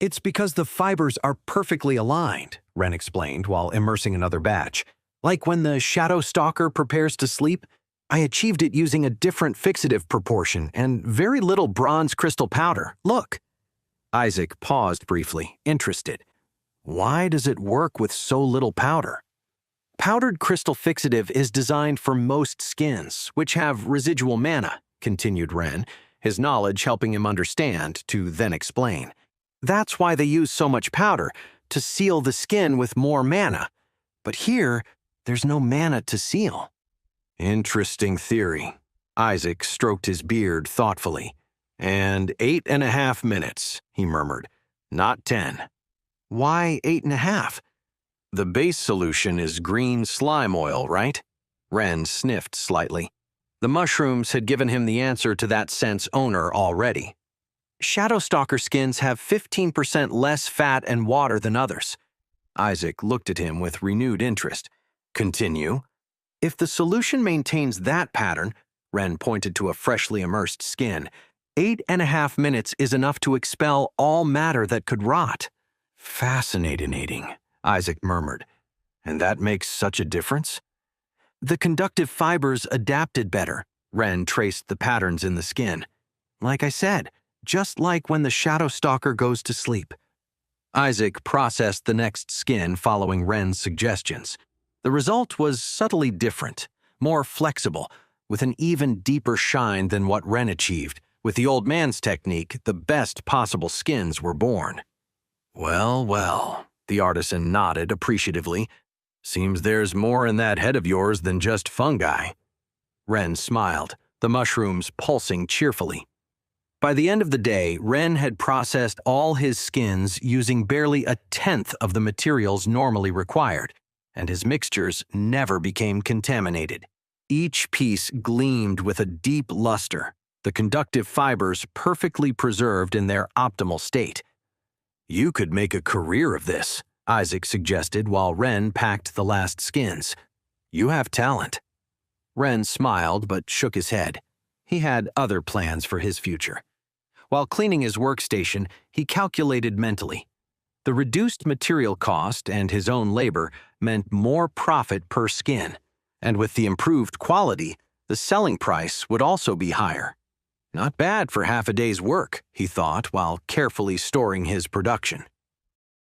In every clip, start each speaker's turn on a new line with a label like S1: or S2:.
S1: It's because the fibers are perfectly aligned, Ren explained while immersing another batch. Like when the Shadow Stalker prepares to sleep, I achieved it using a different fixative proportion and very little bronze crystal powder. Look. Isaac paused briefly, interested. Why does it work with so little powder? Powdered crystal fixative is designed for most skins, which have residual mana, continued Ren, his knowledge helping him understand to then explain. That's why they use so much powder, to seal the skin with more mana. But here, there's no mana to seal. Interesting theory. Isaac stroked his beard thoughtfully. And 8.5 minutes, he murmured. Not 10. Why 8.5? The base solution is green slime oil, right? Ren sniffed slightly. The mushrooms had given him the answer to that scent's owner already. Shadow Stalker skins have 15% less fat and water than others. Isaac looked at him with renewed interest. Continue. If the solution maintains that pattern, Ren pointed to a freshly immersed skin, 8.5 minutes is enough to expel all matter that could rot. Fascinating, Isaac murmured. And that makes such a difference? The conductive fibers adapted better. Ren traced the patterns in the skin. Like I said, just like when the Shadow Stalker goes to sleep. Isaac processed the next skin following Ren's suggestions. The result was subtly different, more flexible, with an even deeper shine than what Ren achieved. With the old man's technique, the best possible skins were born. Well, the artisan nodded appreciatively. Seems there's more in that head of yours than just fungi. Ren smiled, the mushrooms pulsing cheerfully. By the end of the day, Ren had processed all his skins using barely 1/10 of the materials normally required, and his mixtures never became contaminated. Each piece gleamed with a deep luster, the conductive fibers perfectly preserved in their optimal state. You could make a career of this, Isaac suggested while Ren packed the last skins. You have talent. Ren smiled but shook his head. He had other plans for his future. While cleaning his workstation, he calculated mentally. The reduced material cost and his own labor meant more profit per skin, and with the improved quality, the selling price would also be higher. Not bad for half a day's work, he thought while carefully storing his production.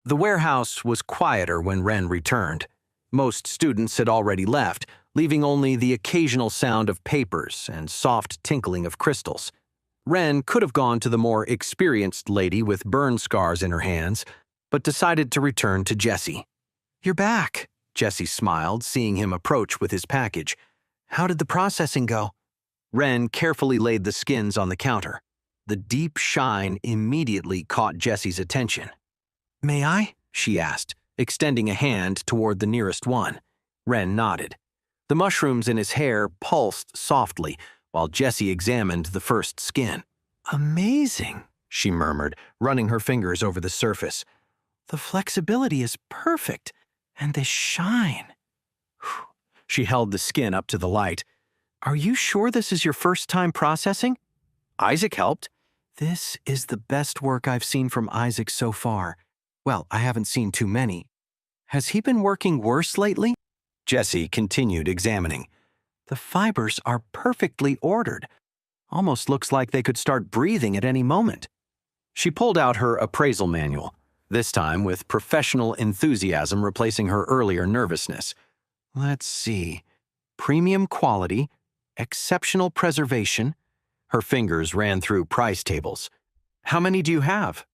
S1: The warehouse was quieter when Ren returned. Most students had already left, leaving only the occasional sound of papers and soft tinkling of crystals. Ren could have gone to the more experienced lady with burn scars in her hands, but decided to return to Jesse. You're back, Jesse smiled, seeing him approach with his package. How did the processing go? Ren carefully laid the skins on the counter. The deep shine immediately caught Jesse's attention. May I? She asked, extending a hand toward the nearest one. Ren nodded. The mushrooms in his hair pulsed softly, while Jessie examined the first skin. Amazing, she murmured, running her fingers over the surface. The flexibility is perfect, and this shine. She held the skin up to the light. Are you sure this is your first time processing? Isaac helped. This is the best work I've seen from Isaac so far. Well, I haven't seen too many. Has he been working worse lately? Jessie continued examining. The fibers are perfectly ordered. Almost looks like they could start breathing at any moment. She pulled out her appraisal manual, this time with professional enthusiasm replacing her earlier nervousness. Let's see. Premium quality, exceptional preservation. Her fingers ran through price tables. How many do you have?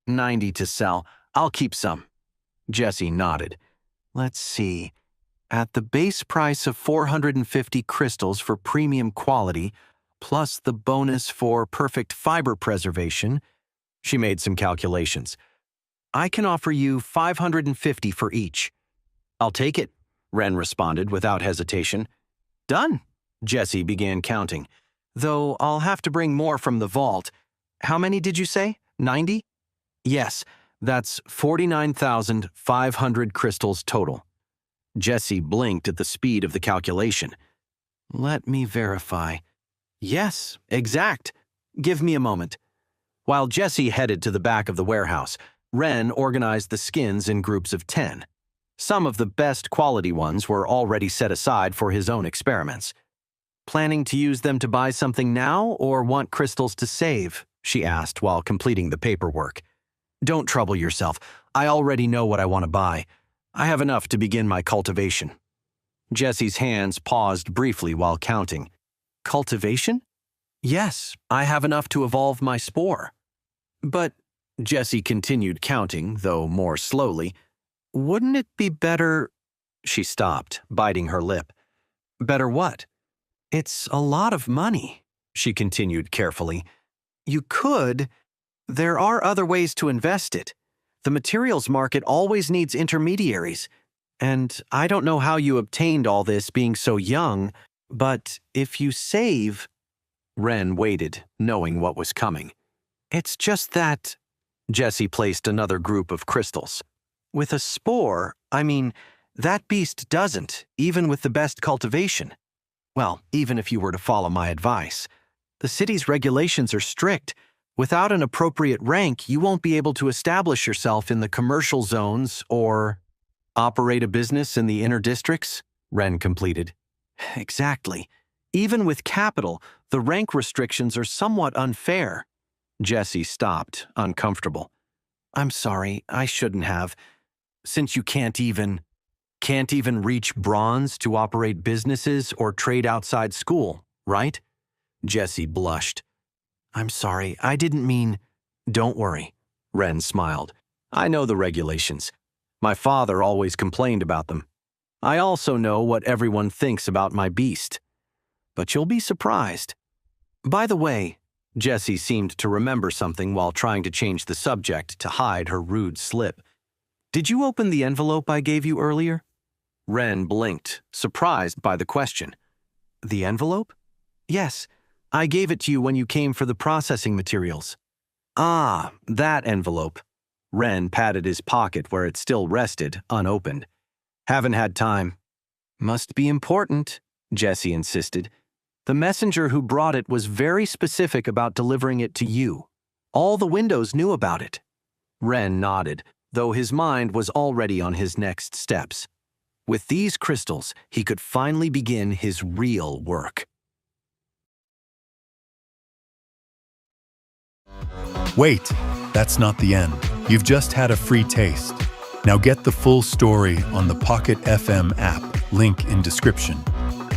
S1: 90 to sell. I'll keep some. Jessie nodded. Let's see. At the base price of 450 crystals for premium quality, plus the bonus for perfect fiber preservation, she made some calculations. I can offer you 550 for each. I'll take it, Ren responded without hesitation. Done, Jessie began counting. Though I'll have to bring more from the vault. How many did you say? 90? Yes, that's 49,500 crystals total. Jessie blinked at the speed of the calculation. Let me verify. Yes, exact. Give me a moment. While Jessie headed to the back of the warehouse, Ren organized the skins in groups of 10. Some of the best quality ones were already set aside for his own experiments. Planning to use them to buy something now or want crystals to save? She asked while completing the paperwork. Don't trouble yourself. I already know what I want to buy. I have enough to begin my cultivation. Jesse's hands paused briefly while counting. Cultivation? Yes, I have enough to evolve my spore. But, Jesse continued counting, though more slowly, wouldn't it be better… She stopped, biting her lip. Better what? It's a lot of money, she continued carefully. You could… There are other ways to invest it. The materials market always needs intermediaries. And I don't know how you obtained all this being so young, but if you save… Ren waited, knowing what was coming. It's just that… Jesse placed another group of crystals. With a spore, that beast doesn't, even with the best cultivation. Well, even if you were to follow my advice. The city's regulations are strict. Without an appropriate rank, you won't be able to establish yourself in the commercial zones or… Operate a business in the inner districts? Ren completed. Exactly. Even with capital, the rank restrictions are somewhat unfair. Jesse stopped, uncomfortable. I'm sorry, I shouldn't have. Since you can't even reach bronze to operate businesses or trade outside school, right? Jesse blushed. I'm sorry, I didn't mean… Don't worry, Ren smiled. I know the regulations. My father always complained about them. I also know what everyone thinks about my beast. But you'll be surprised. By the way, Jessie seemed to remember something while trying to change the subject to hide her rude slip. Did you open the envelope I gave you earlier? Ren blinked, surprised by the question. The envelope? Yes, I gave it to you when you came for the processing materials. Ah, that envelope. Ren patted his pocket where it still rested, unopened. Haven't had time. Must be important, Jessie insisted. The messenger who brought it was very specific about delivering it to you. All the windows knew about it. Ren nodded, though his mind was already on his next steps. With these crystals, he could finally begin his real work.
S2: Wait, that's not the end. You've just had a free taste. Now get the full story on the Pocket FM app, link in description.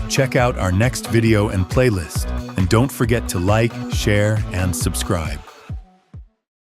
S2: Check out our next video and playlist, and don't forget to like, share, and subscribe.